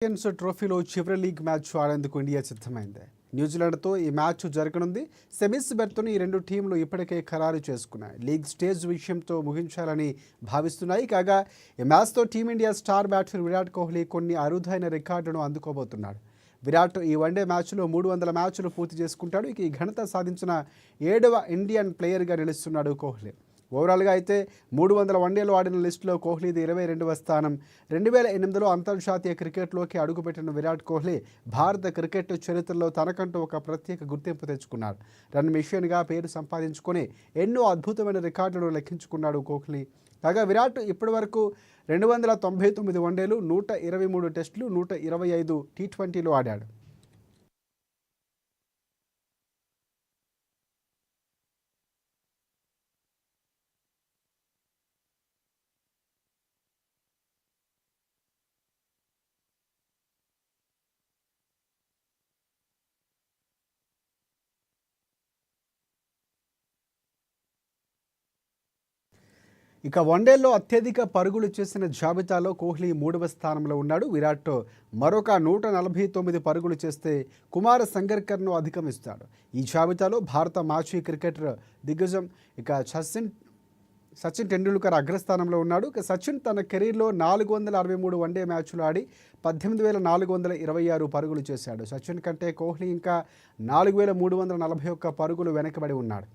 Champions ట్రోఫీలో చివరి league match ఆడేందుకు India సిద్ధమైంది. న్యూజిలాండ్తో ఈ మ్యాచ్ జరగనుంది. సెమీస్ బెర్త్ను ఈ రెండు టీంలు ఇప్పటికే ఖరారు చేసుకున్నాయి. లీగ్ స్టేజ్ విషయంతో ముగించాలని భావిస్తున్నాయి. కాగా ఈ మ్యాచ్తో team India star batter Virat Kohli కొన్ని అరుదైన రికార్డును అందుకోబోతున్నాడు. విరాట్ ఈ వన్డే మ్యాచ్లో 300 మ్యాచ్లు పూర్తి చేసుకుంటాడు. ఇక ఈ ఘనత సాధించిన 7వ ఇండియన్ ప్లేయర్గా నిలుస్తున్నాడు కోహ్లీ. ఓవరాల్గా అయితే 300 వన్డేలు ఆడిన లిస్టులో కోహ్లీది 22వ స్థానం. 2008లో అంతర్జాతీయ క్రికెట్లోకి అడుగుపెట్టిన విరాట్ కోహ్లీ భారత క్రికెట్ చరిత్రలో తనకంటూ ఒక ప్రత్యేక గుర్తింపు తెచ్చుకున్నాడు. రన్ మిషన్గా పేరు సంపాదించుకొని ఎన్నో అద్భుతమైన రికార్డులను లెక్కించుకున్నాడు కోహ్లీ. కాగా విరాట్ ఇప్పటివరకు 299 వన్డేలు, 123 టెస్టులు, 125 టీ20లు ఆడాడు. ఇక వన్డేల్లో అత్యధిక పరుగులు చేసిన జాబితాలో కోహ్లీ 3వ స్థానంలో ఉన్నాడు. విరాట్ మరొక 149 పరుగులు చేస్తే కుమార్ సంగర్కర్ను అధిగమిస్తాడు. ఈ జాబితాలో భారత మాజీ క్రికెటర్ దిగ్గజం ఇక సచిన్ టెండూల్కర్ అగ్రస్థానంలో ఉన్నాడు. ఇక సచిన్ తన కెరీర్లో 463 వన్డే మ్యాచ్లు ఆడి 18,426 పరుగులు చేశాడు. సచిన్ కంటే కోహ్లీ ఇంకా 4,341 పరుగులు వెనకబడి ఉన్నాడు.